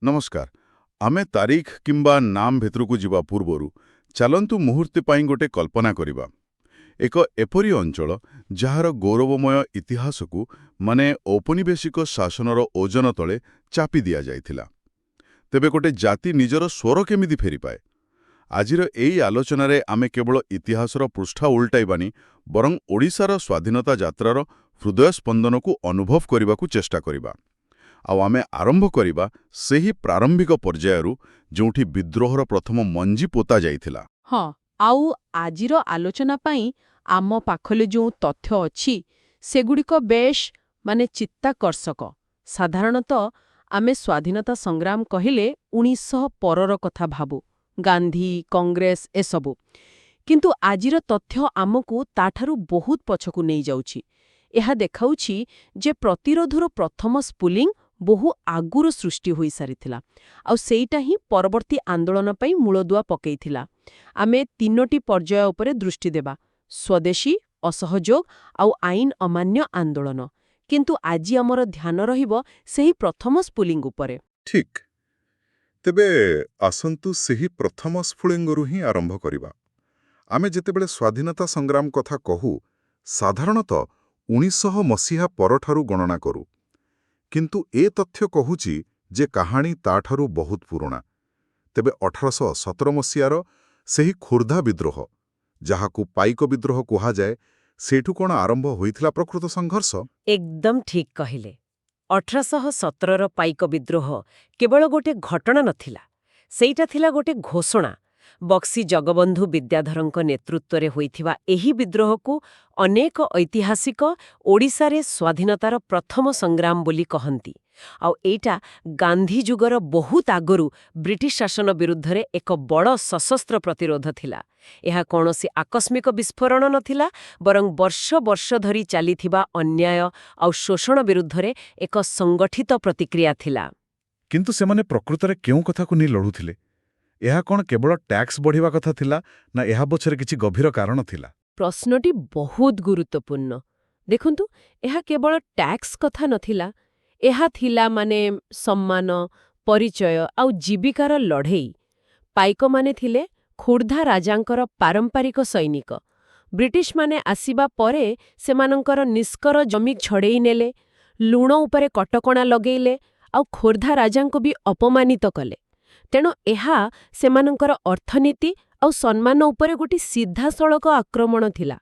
नमस्कार आमे तारीख किंबा नाम भितरकू जिबा पूर्वरु चलंतु मुहूर्ते पाई गोटे कल्पना करिबा एक एपरी अंचल जहार गौरवमय इतिहासकू माने औपनिवेशिक शासनर ओजन तले चापी दिया जाइथिला। तेबे गोटे जाति निजर स्वर केमिति फेरी पाए। आजिर एई आलोचनारे आमे केवल इतिहासर पृष्ठा उल्टाइबानी बरं ओडिशार स्वाधीनता यात्रार हृदय स्पंदनकू अनुभव करिबाकू चेष्टा करिबा। आउ आमे आरंभ करिबा सेही प्रारंभिक पर्यायरु जोंठी विद्रोहर प्रथम मंजी पोता जाइथिला। हाँ, आउ आजिर आलोचना पाई आम पाखले जो तथ्य अछि सेगुड़िक बेश माने चित्ताकर्षक। साधारणतः आमे स्वाधीनता संग्राम कहिले 1900 परर कथा भाबु, गांधी कांग्रेस एसबु, किंतु आजिर तथ्य आमको ताठारु बहुत पछकु नहीं जाउछि। एहा देखाउछि जे प्रतिरोधर प्रथम स्पुलिंग बहु आगुरु सृष्टि होई सारिथिला आउ सेईटा ही परवर्ती आंदोलन पई मूलदुआ पकेइथिला। आमे तीनोटी पर्याय उपरे दृष्टि देबा, स्वदेशी, असहयोग आउ आईन अमान्य आंदोलन। किंतु आजि हमर ध्यान रहिबो सेही प्रथम स्पुलिंग उपरे। ठीक तेबे आसंतु सेही प्रथम स्फुलिंगरु ही आरंभ करिबा। आमे जेतेबेले स्वाधीनता संग्राम कथा कहू साधारणतः 1900 मसीहा परठारु गणना करू, किंतु ए तथ्य कहूची जे कहानी ताठारु बहुत पुराना। तेबे 1817 मसीहार सेही खोर्धा विद्रोह जहाकू पाइक विद्रोह कुहा जाए, सेठू कोण आरंभ होइथिला प्रकृत संघर्ष? एकदम ठीक कहिले। 1817 पाइक विद्रोह केवल गोटे घटना नथिला, सेईटा थिला गोटे घोषणा। बक्सी जगबंधु विद्याधरଙ୍କ नेतृत्वरे होइथिबा एही विद्रोहକୁ अनेक ऐतिहासिक ओडिशारे स्वाधीनतार प्रथम संग्राम बोली कहंती। आउ एटा गांधी जुगर बहुत आगरु ब्रिटिश शासन विरुद्धरे एक बड़ सशस्त्र प्रतिरोध थिला। एहा कोनोसी आकस्मिक विस्फोरण नथिला, बरं वर्ष वर्ष धरी चालिथिबा अन्याय आउ शोषण विरुद्धरे एक संगठित प्रतिक्रिया थिला। किंतु सेमाने प्रकृतरे केउ कथाकू नि लढुथिले? एहा कोन केवल टैक्स बढ़िवा कथा थिला ना एहा पछरे किछि गभीर कारण थिला? प्रश्नटी बहुत गुरुत्वपूर्ण। देखंतु एहा केवल टैक्स कथा नथिला, एहा थिला माने सम्मान, परिचय आउ जीविकार लढेई। पाइक माने थिले खोर्धा राजांकर पारंपरिक सैनिक। ब्रिटिश माने आसीबा परे सेमानंकर निष्कर जमी छड़ेई नेले, लुण उपरे कटकणा लगेइले आउ खोर्धा राजांको भी अपमानित कले। तेणु एहा सेमानंकर अर्थनीति आउ सम्मान उपरे गोटी सीधा सड़क आक्रमण थिला।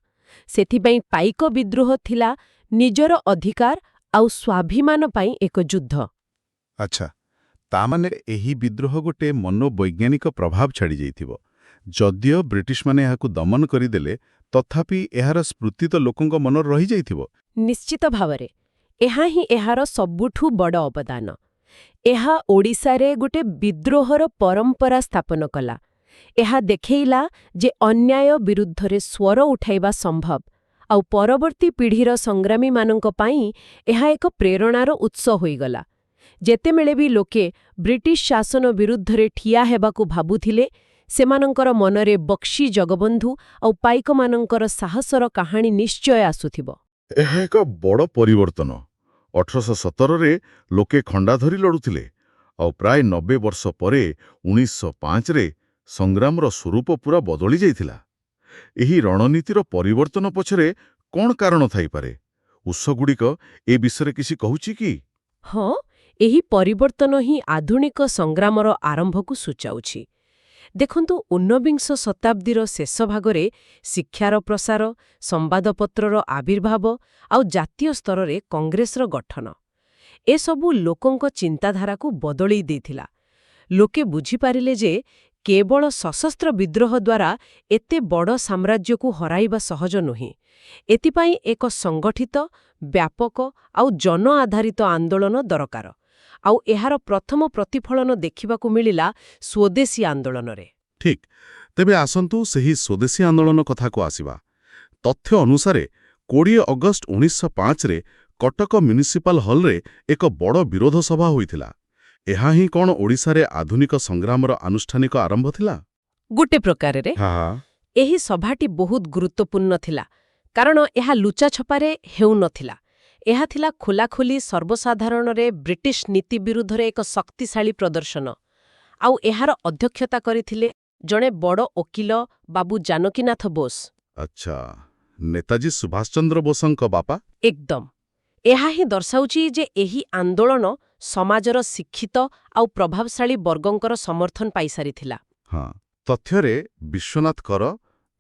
सेथिबाई पाइक विद्रोह थिला निजर अधिकार आउ स्वाभिमान पाई एक युद्ध। अच्छा, ता माने एही विद्रोह गोटे मनोवैज्ञानिक प्रभाव छाड़ी जाइथिबो। जदियो ब्रिटिश माने एहाकू दमन करिदेले तथापि एहार स्मृति तो लोकंक मनर रही जाइथिबो। निश्चित भावरे एहा ही एहार सबुठु बड़ अवदान। एहा ओडिशारे गोटे विद्रोहर परंपरा स्थापन कला। एहा देखेइला जे अन्याय विरुद्धरे स्वर उठाइबा संभव आउ परवर्ती पीढ़ीर संग्रामी मानंक पाई एहा एक प्रेरणार उत्स होइगला। जेतेमेले भी लोके ब्रिटिश शासन विरुद्धरे ठिया हेबाकू भाबुथिले, सेमानंकर मनरे बक्सी जगबंधु आउ पाइक मानंकर साहसर कहानी निश्चय आसुथिबो। एहा एक बड़ परिवर्तन। 1817 रे लोके खंडा धरी लड़ुथिले और प्राय 90 वर्ष परे 1905 रे संग्रामर स्वरूप पूरा बदली जाइथिला। एही रणनीतिर परिवर्तन पछरे कोन कारण थाई पारे? उत्सगुड़िक ए विषय किसी कहूची की? हाँ, एही परिवर्तन ही आधुनिक संग्रामर आरंभकू सूचाउछि। देखंतु 19 शताब्दीर शेष भागरे शिक्षार प्रसार, संवादपत्रर आविर्भाव आउ जातीय स्तररे कांग्रेसर गठन एसबु लोकंक चिंताधाराकू बदलई देथिला। लोके बुझी पारिले जे केवल सशस्त्र विद्रोह द्वारा एते बड़ साम्राज्यकू हराइबा सहज नुहे। एतिपाई एक संगठित, व्यापक आउ जन आधारित आंदोलन दरकार। आउ एहार प्रथम प्रतिफलन देखिबाकू मिलिला स्वदेशी आंदोलन रे। ठीक, तेबे आसंतु सेही स्वदेशी आंदोलन कथा को आसीबा। तथ्य अनुसारे 20 अगस्त 1905 रे कटक म्युनिसिपल हॉल रे एक बड़ विरोध सभा होइथिला। एहा ही कोन ओडिसा रे आधुनिक संग्रामर आनुष्ठानिक आरंभ थिला? गुटे प्रकार रे हाँ, एही सभाटी बहुत गुरुत्वपूर्ण थिला, कारण एहा लुचा छपारे हेउ नथिला। ଏହା ଥିଲା ଖୋଲାଖୋଲି ସର୍ବସାଧାରଣରେ ବ୍ରିଟିଶ ନୀତି ବିରୁଦ୍ଧରେ ଏକ ଶକ୍ତିଶାଳୀ ପ୍ରଦର୍ଶନ। ଆଉ ଏହାର ଅଧ୍ୟକ୍ଷତା କରିଥିଲେ ଜଣେ ବଡ଼ ଓକିଲ ବାବୁ ଜାନକୀନାଥ ବୋଷ। ଆଚ୍ଛା, ନେତାଜୀ ସୁଭାଷ ଚନ୍ଦ୍ର ବୋଷଙ୍କ ବାପା? ଏକଦମ। ଏହା ହିଁ ଦର୍ଶାଉଛି ଯେ ଏହି ଆନ୍ଦୋଳନ ସମାଜର ଶିକ୍ଷିତ ଆଉ ପ୍ରଭାବଶାଳୀ ବର୍ଗଙ୍କର ସମର୍ଥନ ପାଇସାରିଥିଲା। ହଁ, ତଥ୍ୟରେ ବିଶ୍ୱନାଥ କର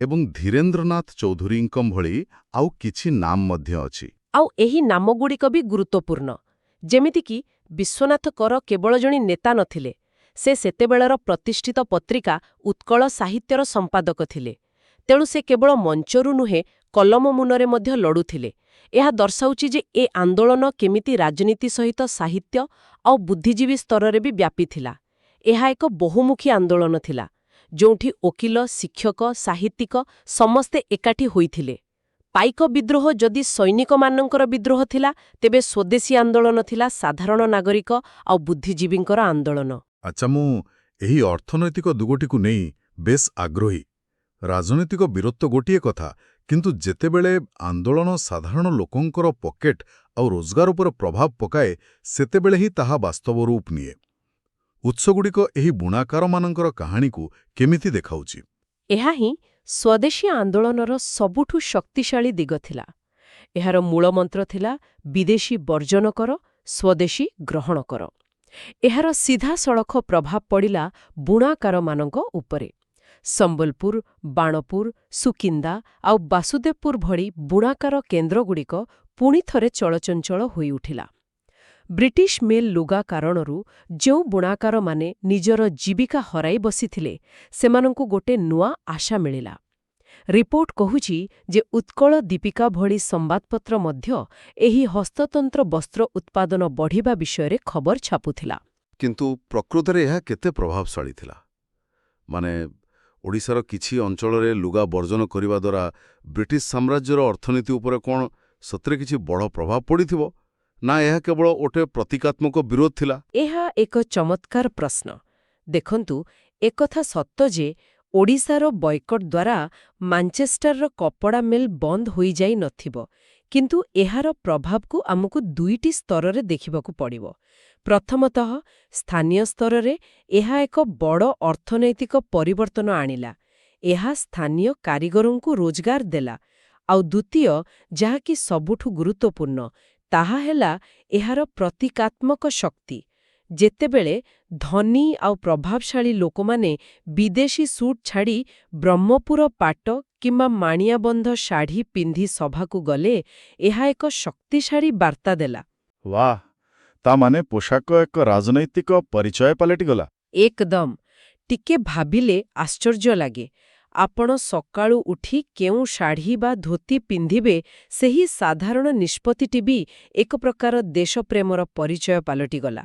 ଏବଂ ଧୀରେନ୍ଦ୍ରନାଥ ଚୌଧୁରୀଙ୍କ ଭଳି ଆଉ କିଛି ନାମ ମଧ୍ୟ ଅଛି। ଆଉ ଏହି ନାମଗୁଡ଼ିକ ବି ଗୁରୁତ୍ୱପୂର୍ଣ୍ଣ। ଯେମିତିକି ବିଶ୍ୱନାଥ କର କେବଳ ଜଣେ ନେତା ନଥିଲେ, ସେ ସେତେବେଳର ପ୍ରତିଷ୍ଠିତ ପତ୍ରିକା ଉତ୍କଳ ସାହିତ୍ୟର ସମ୍ପାଦକ ଥିଲେ। ତେଣୁ ସେ କେବଳ ମଞ୍ଚରୁ ନୁହେଁ, କଲମ ମୁନରେ ମଧ୍ୟ ଲଢ଼ୁଥିଲେ। ଏହା ଦର୍ଶାଉଛି ଯେ ଏ ଆନ୍ଦୋଳନ କେମିତି ରାଜନୀତି ସହିତ ସାହିତ୍ୟ ଆଉ ବୁଦ୍ଧିଜୀବୀ ସ୍ତରରେ ବି ବ୍ୟାପିଥିଲା। ଏହା ଏକ ବହୁମୁଖୀ ଆନ୍ଦୋଳନ ଥିଲା, ଯେଉଁଠି ଓକିଲ, ଶିକ୍ଷକ, ସାହିତ୍ୟିକ ସମସ୍ତେ ଏକାଠି ହୋଇଥିଲେ। ପାଇକ ବିଦ୍ରୋହ ଯଦି ସୈନିକମାନଙ୍କର ବିଦ୍ରୋହ ଥିଲା, ତେବେ ସ୍ୱଦେଶୀ ଆନ୍ଦୋଳନ ଥିଲା ସାଧାରଣ ନାଗରିକ ଆଉ ବୁଦ୍ଧିଜୀବୀଙ୍କର ଆନ୍ଦୋଳନ। ଆଚ୍ଛା, ମୁଁ ଏହି ଅର୍ଥନୈତିକ ଦିଗଟିକୁ ନେଇ ବେଶ୍ ଆଗ୍ରହୀ। ରାଜନୈତିକ ବୀରତ୍ୱ ଗୋଟିଏ କଥା, କିନ୍ତୁ ଯେତେବେଳେ ଆନ୍ଦୋଳନ ସାଧାରଣ ଲୋକଙ୍କର ପକେଟ ଆଉ ରୋଜଗାର ଉପରେ ପ୍ରଭାବ ପକାଏ, ସେତେବେଳେ ହିଁ ତାହା ବାସ୍ତବ ରୂପ ନିଏ। ଉତ୍ସଗୁଡ଼ିକ ଏହି ବୁଣାକାରମାନଙ୍କର କାହାଣୀକୁ କେମିତି ଦେଖାଉଛି? ଏହା ହିଁ ସ୍ୱଦେଶୀ ଆନ୍ଦୋଳନର ସବୁଠୁ ଶକ୍ତିଶାଳୀ ଦିଗ ଥିଲା। ଏହାର ମୂଳମନ୍ତ୍ର ଥିଲା ବିଦେଶୀ ବର୍ଜନ କର, ସ୍ୱଦେଶୀ ଗ୍ରହଣ କର। ଏହାର ସିଧାସଳଖ ପ୍ରଭାବ ପଡ଼ିଲା ବୁଣାକାରମାନଙ୍କ ଉପରେ। ସମ୍ବଲପୁର, ବାଣପୁର, ସୁକିନ୍ଦା ଆଉ ବାସୁଦେବପୁର ଭଳି ବୁଣାକାର କେନ୍ଦ୍ରଗୁଡ଼ିକ ପୁଣି ଥରେ ଚଳଚଞ୍ଚଳ ହୋଇଉଠିଲା। ବ୍ରିଟିଶ ମିଲ୍ ଲୁଗା କାରଣରୁ ଯେଉଁ ବୁଣାକାରମାନେ ନିଜର ଜୀବିକା ହରାଇ ବସିଥିଲେ, ସେମାନଙ୍କୁ ଗୋଟେ ନୂଆ ଆଶା ମିଳିଲା। ରିପୋର୍ଟ କହୁଛି ଯେ ଉତ୍କଳ ଦୀପିକା ଭଳି ସମ୍ବାଦପତ୍ର ମଧ୍ୟ ଏହି ହସ୍ତତନ୍ତ୍ର ବସ୍ତ୍ର ଉତ୍ପାଦନ ବଢ଼ିବା ବିଷୟରେ ଖବର ଛାପୁଥିଲା। କିନ୍ତୁ ପ୍ରକୃତରେ ଏହା କେତେ ପ୍ରଭାବଶାଳୀ ଥିଲା? ମାନେ, ଓଡ଼ିଶାର କିଛି ଅଞ୍ଚଳରେ ଲୁଗା ବର୍ଜନ କରିବା ଦ୍ୱାରା ବ୍ରିଟିଶ ସାମ୍ରାଜ୍ୟର ଅର୍ଥନୀତି ଉପରେ କ'ଣ ସତରେ କିଛି ବଡ଼ ପ୍ରଭାବ ପଡ଼ିଥିବ, ନା ଏହା କେବଳ ଗୋଟେ ପ୍ରତୀକାତ୍ମକ ବିରୋଧ ଥିଲା? ଏହା ଏକ ଚମତ୍କାର ପ୍ରଶ୍ନ। ଦେଖନ୍ତୁ, ଏକଥା ସତ ଯେ ଓଡ଼ିଶାର ବୟକଟ୍ ଦ୍ୱାରା ମାଞ୍ଚେଷ୍ଟରର କପଡ଼ା ମିଲ୍ ବନ୍ଦ ହୋଇଯାଇ ନଥିବ, କିନ୍ତୁ ଏହାର ପ୍ରଭାବକୁ ଆମକୁ ଦୁଇଟି ସ୍ତରରେ ଦେଖିବାକୁ ପଡ଼ିବ। ପ୍ରଥମତଃ, ସ୍ଥାନୀୟ ସ୍ତରରେ ଏହା ଏକ ବଡ଼ ଅର୍ଥନୈତିକ ପରିବର୍ତ୍ତନ ଆଣିଲା। ଏହା ସ୍ଥାନୀୟ କାରିଗରଙ୍କୁ ରୋଜଗାର ଦେଲା। ଆଉ ଦ୍ୱିତୀୟ, ଯାହାକି ସବୁଠୁ ଗୁରୁତ୍ୱପୂର୍ଣ୍ଣ, ତାହା ହେଲା ଏହାର ପ୍ରତୀକାତ୍ମକ ଶକ୍ତି। ଯେତେବେଳେ ଧନୀ ଆଉ ପ୍ରଭାବଶାଳୀ ଲୋକମାନେ ବିଦେଶୀ ସୁଟ୍ ଛାଡ଼ି ବ୍ରହ୍ମପୁର ପାଟ କିମ୍ବା ମାଣିଆବନ୍ଧ ଶାଢ଼ୀ ପିନ୍ଧି ସଭାକୁ ଗଲେ, ଏହା ଏକ ଶକ୍ତିଶାଳୀ ବାର୍ତ୍ତା ଦେଲା। ବାଃ, ତା ମାନେ ପୋଷାକ ଏକ ରାଜନୈତିକ ପରିଚୟ ପାଲଟିଗଲା। ଏକଦମ। ଟିକେ ଭାବିଲେ ଆଶ୍ଚର୍ଯ୍ୟ ଲାଗେ। ଆପଣ ସକାଳୁ ଉଠି କେଉଁ ଶାଢ଼ୀ ବା ଧୋତି ପିନ୍ଧିବେ, ସେହି ସାଧାରଣ ନିଷ୍ପତ୍ତିଟି ବି ଏକ ପ୍ରକାର ଦେଶପ୍ରେମର ପରିଚୟ ପାଲଟିଗଲା।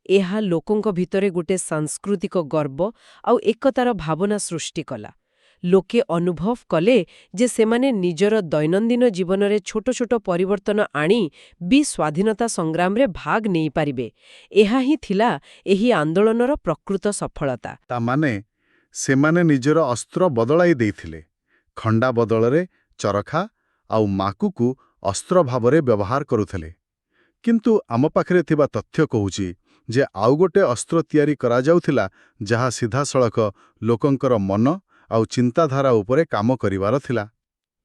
ଏହା ଲୋକଙ୍କ ଭିତରେ ଗୋଟେ ସାଂସ୍କୃତିକ ଗର୍ବ ଆଉ ଏକତାର ଭାବନା ସୃଷ୍ଟି କଲା। ଲୋକେ ଅନୁଭବ କଲେ ଯେ ସେମାନେ ନିଜର ଦୈନନ୍ଦିନ ଜୀବନରେ ଛୋଟ ଛୋଟ ପରିବର୍ତ୍ତନ ଆଣି ବି ସ୍ୱାଧୀନତା ସଂଗ୍ରାମରେ ଭାଗ ନେଇପାରିବେ। ଏହା ହିଁ ଥିଲା ଏହି ଆନ୍ଦୋଳନର ପ୍ରକୃତ ସଫଳତା। ତା ମାନେ ସେମାନେ ନିଜର ଅସ୍ତ୍ର ବଦଳାଇ ଦେଇଥିଲେ। ଖଣ୍ଡା ବଦଳରେ ଚରଖା ଆଉ ମାକୁକୁ ଅସ୍ତ୍ର ଭାବରେ ବ୍ୟବହାର କରୁଥିଲେ। କିନ୍ତୁ ଆମ ପାଖରେ ଥିବା ତଥ୍ୟ କହୁଛି ଯେ ଆଉ ଗୋଟେ ଅସ୍ତ୍ର ତିଆରି କରାଯାଉଥିଲା, ଯାହା ସିଧାସଳଖ ଲୋକଙ୍କର ମନ ଆଉ ଚିନ୍ତାଧାରା ଉପରେ କାମ କରିବାର ଥିଲା।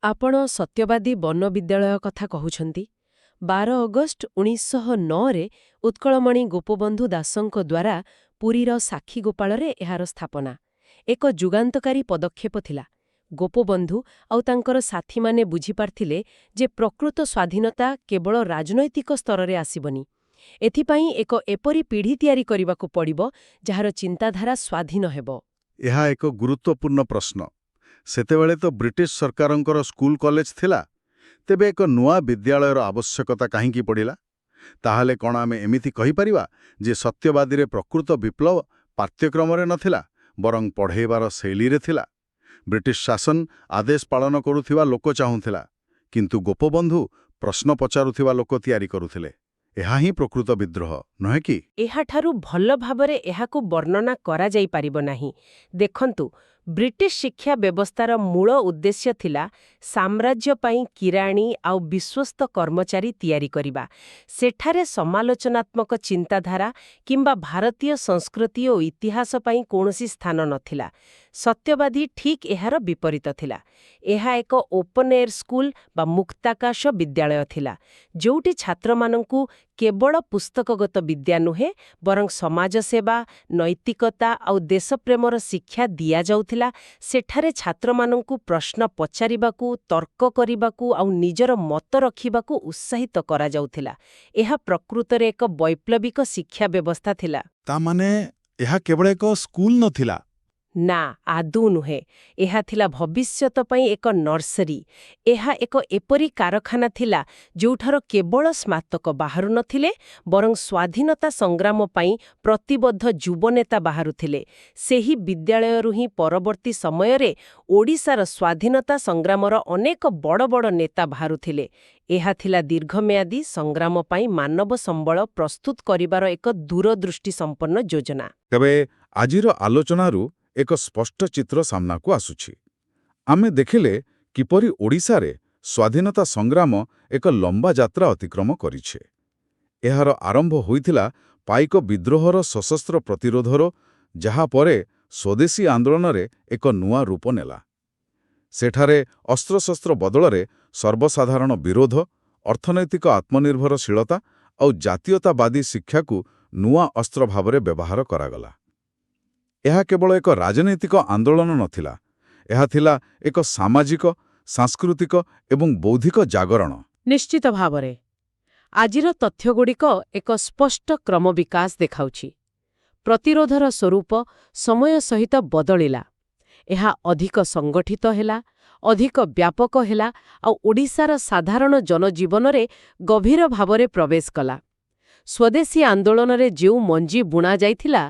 ଆପଣ ସତ୍ୟବାଦୀ ବନ ବିଦ୍ୟାଳୟ କଥା କହୁଛନ୍ତି। 12 ଅଗଷ୍ଟ 1909ରେ ଉତ୍କଳମଣି ଗୋପବନ୍ଧୁ ଦାସଙ୍କ ଦ୍ୱାରା ପୁରୀର ସାକ୍ଷୀଗୋପାଳରେ ଏହାର ସ୍ଥାପନା ଏକ ଯୁଗାନ୍ତକାରୀ ପଦକ୍ଷେପ ଥିଲା। ଗୋପବନ୍ଧୁ ଆଉ ତାଙ୍କର ସାଥୀମାନେ ବୁଝିପାରିଥିଲେ ଯେ ପ୍ରକୃତ ସ୍ୱାଧୀନତା କେବଳ ରାଜନୈତିକ ସ୍ତରରେ ଆସିବନି। ଏଥିପାଇଁ ଏକ ଏପରି ପିଢ଼ି ତିଆରି କରିବାକୁ ପଡ଼ିବ, ଯାହାର ଚିନ୍ତାଧାରା ସ୍ୱାଧୀନ ହେବ। ଏହା ଏକ ଗୁରୁତ୍ୱପୂର୍ଣ୍ଣ ପ୍ରଶ୍ନ। ସେତେବେଳେ ତ ବ୍ରିଟିଶ ସରକାରଙ୍କର ସ୍କୁଲ କଲେଜ ଥିଲା, ତେବେ ଏକ ନୂଆ ବିଦ୍ୟାଳୟର ଆବଶ୍ୟକତା କାହିଁକି ପଡ଼ିଲା? ତାହେଲେ କ'ଣ ଆମେ ଏମିତି କହିପାରିବା ଯେ ସତ୍ୟବାଦୀରେ ପ୍ରକୃତ ବିପ୍ଳବ ପାଠ୍ୟକ୍ରମରେ ନଥିଲା, ବରଂ ପଢ଼େଇବାର ଶୈଳୀରେ ଥିଲା? ବ୍ରିଟିଶ ଶାସନ ଆଦେଶ ପାଳନ କରୁଥିବା ଲୋକ ଚାହୁଁଥିଲା, କିନ୍ତୁ ଗୋପବନ୍ଧୁ ପ୍ରଶ୍ନ ପଚାରୁଥିବା ଲୋକ ତିଆରି କରୁଥିଲେ। ଏହା ହିଁ ପ୍ରକୃତ ବିଦ୍ରୋହ, ନୁହେଁ କି? ଏହାଠାରୁ ଭଲ ଭାବରେ ଏହାକୁ ବର୍ଣ୍ଣନା କରାଯାଇପାରିବ ନାହିଁ। ଦେଖନ୍ତୁ, ବ୍ରିଟିଶ ଶିକ୍ଷା ବ୍ୟବସ୍ଥାର ମୂଳ ଉଦ୍ଦେଶ୍ୟ ଥିଲା ସାମ୍ରାଜ୍ୟ ପାଇଁ କିରାଣୀ ଆଉ ବିଶ୍ୱସ୍ତ କର୍ମଚାରୀ ତିଆରି କରିବା। ସେଠାରେ ସମାଲୋଚନାତ୍ମକ ଚିନ୍ତାଧାରା କିମ୍ବା ଭାରତୀୟ ସଂସ୍କୃତି ଓ ଇତିହାସ ପାଇଁ କୌଣସି ସ୍ଥାନ ନଥିଲା। ସତ୍ୟବାଦୀ ଠିକ୍ ଏହାର ବିପରୀତ ଥିଲା। ଏହା ଏକ ଓପନ୍ ଏୟାର ସ୍କୁଲ ବା ମୁକ୍ତାକାଶ ବିଦ୍ୟାଳୟ ଥିଲା, ଯେଉଁଠି ଛାତ୍ରମାନଙ୍କୁ କେବଳ ପୁସ୍ତକଗତ ବିଦ୍ୟା ନୁହେଁ ବରଂ ସମାଜସେବା, ନୈତିକତା ଆଉ ଦେଶପ୍ରେମର ଶିକ୍ଷା ଦିଆଯାଉଥିଲା। ସେଠାରେ ଛାତ୍ରମାନଙ୍କୁ ପ୍ରଶ୍ନ ପଚାରିବାକୁ, ତର୍କ କରିବାକୁ ଆଉ ନିଜର ମତ ରଖିବାକୁ ଉତ୍ସାହିତ କରାଯାଉଥିଲା। ଏହା ପ୍ରକୃତରେ ଏକ ବୈପ୍ଳବିକ ଶିକ୍ଷା ବ୍ୟବସ୍ଥା ଥିଲା। ତାମାନେ ଏହା କେବଳ ଏକ ସ୍କୁଲ ନଥିଲା। ନା, ଆଦୌ ନୁହେଁ। ଏହା ଥିଲା ଭବିଷ୍ୟତ ପାଇଁ ଏକ ନର୍ସରୀ। ଏହା ଏକ ଏପରି କାରଖାନା ଥିଲା ଯେଉଁଠାରୁ କେବଳ ସ୍ନାତକ ବାହାରୁ ନଥିଲେ ବରଂ ସ୍ୱାଧୀନତା ସଂଗ୍ରାମ ପାଇଁ ପ୍ରତିବଦ୍ଧ ଯୁବନେତା ବାହାରୁଥିଲେ। ସେହି ବିଦ୍ୟାଳୟରୁ ହିଁ ପରବର୍ତ୍ତୀ ସମୟରେ ଓଡ଼ିଶାର ସ୍ୱାଧୀନତା ସଂଗ୍ରାମର ଅନେକ ବଡ଼ ବଡ଼ ନେତା ବାହାରୁଥିଲେ। ଏହା ଥିଲା ଦୀର୍ଘମେୟାଦୀ ସଂଗ୍ରାମ ପାଇଁ ମାନବ ସମ୍ବଳ ପ୍ରସ୍ତୁତ କରିବାର ଏକ ଦୂରଦୃଷ୍ଟି ସମ୍ପନ୍ନ ଯୋଜନା। ତେବେ ଆଜିର ଆଲୋଚନାରୁ ଏକ ସ୍ପଷ୍ଟ ଚିତ୍ର ସାମ୍ନାକୁ ଆସୁଛି। ଆମେ ଦେଖିଲେ କିପରି ଓଡ଼ିଶାରେ ସ୍ୱାଧୀନତା ସଂଗ୍ରାମ ଏକ ଲମ୍ବା ଯାତ୍ରା ଅତିକ୍ରମ କରିছে। ଏହାର ଆରମ୍ଭ ହୋଇଥିଲା ପାଇକ ବିଦ୍ରୋହର ସଶସ୍ତ୍ର ପ୍ରତିରୋଧର, ଯାହା ପରେ ସ୍ୱଦେଶୀ ଆନ୍ଦୋଳନରେ ଏକ ନୂଆ ରୂପ ନେଲା। ସେଠାରେ ଅସ୍ତ୍ରଶସ୍ତ୍ର ବଦଳରେ ସର୍ବସାଧାରଣ ବିରୋଧ, ଅର୍ଥନୈତିକ ଆତ୍ମନିର୍ଭରଶୀଳତା ଆଉ ଜାତୀୟତାବାଦୀ ଶିକ୍ଷାକୁ ନୂଆ ଅସ୍ତ୍ର ଭାବରେ ବ୍ୟବହାର କରାଗଲା। ଏହା କେବଳ ଏକ ରାଜନୈତିକ ଆନ୍ଦୋଳନ ନଥିଲା, ଏହା ଥିଲା ଏକ ସାମାଜିକ, ସାଂସ୍କୃତିକ ଏବଂ ବୌଦ୍ଧିକ ଜାଗରଣ। ନିଶ୍ଚିତ ଭାବରେ ଆଜିର ତଥ୍ୟଗୁଡ଼ିକ ଏକ ସ୍ପଷ୍ଟ କ୍ରମ ବିକାଶ ଦେଖାଉଛି। ପ୍ରତିରୋଧର ସ୍ୱରୂପ ସମୟ ସହିତ ବଦଳିଲା। ଏହା ଅଧିକ ସଂଗଠିତ ହେଲା, ଅଧିକ ବ୍ୟାପକ ହେଲା ଆଉ ଓଡ଼ିଶାର ସାଧାରଣ ଜନଜୀବନରେ ଗଭୀର ଭାବରେ ପ୍ରବେଶ କଲା। ସ୍ୱଦେଶୀ ଆନ୍ଦୋଳନରେ ଯେଉଁ ମଞ୍ଜି ବୁଣାଯାଇଥିଲା,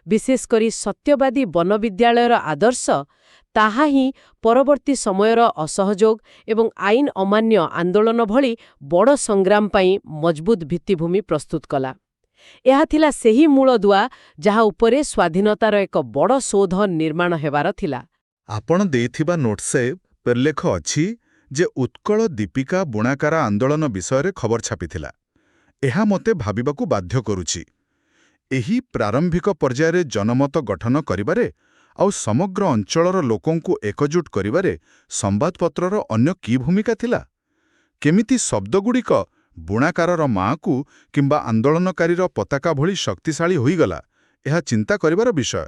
ବିଶେଷ କରି ସତ୍ୟବାଦୀ ବନବିଦ୍ୟାଳୟର ଆଦର୍ଶ, ତାହା ହିଁ ପରବର୍ତ୍ତୀ ସମୟର ଅସହଯୋଗ ଏବଂ ଆଇନ ଅମାନ୍ୟ ଆନ୍ଦୋଳନ ଭଳି ବଡ଼ ସଂଗ୍ରାମ ପାଇଁ ମଜବୁତ ଭିତ୍ତିଭୂମି ପ୍ରସ୍ତୁତ କଲା। ଏହା ଥିଲା ସେହି ମୂଳଦୁଆ ଯାହା ଉପରେ ସ୍ୱାଧୀନତାର ଏକ ବଡ଼ ସୌଧ ନିର୍ମାଣ ହେବାର ଥିଲା। ଆପଣ ଦେଇଥିବା ନୋଟ୍ସରେ ଉଲ୍ଲେଖ ଅଛି ଯେ ଉତ୍କଳ ଦୀପିକା ବୁଣାକାର ଆନ୍ଦୋଳନ ବିଷୟରେ ଖବର ଛାପିଥିଲା। ଏହା ମୋତେ ଭାବିବାକୁ ବାଧ୍ୟ କରୁଛି। ଏହି ପ୍ରାରମ୍ଭିକ ପର୍ଯ୍ୟାୟରେ ଜନମତ ଗଠନ କରିବାରେ ଆଉ ସମଗ୍ର ଅଞ୍ଚଳର ଲୋକଙ୍କୁ ଏକଜୁଟ କରିବାରେ ସମ୍ବାଦପତ୍ରର ଅନ୍ୟ କି ଭୂମିକା ଥିଲା? କେମିତି ଶବ୍ଦଗୁଡ଼ିକ ବୁଣାକାରର ମାଆକୁ କିମ୍ବା ଆନ୍ଦୋଳନକାରୀର ପତାକା ଭଳି ଶକ୍ତିଶାଳୀ ହୋଇଗଲା, ଏହା ଚିନ୍ତା କରିବାର ବିଷୟ।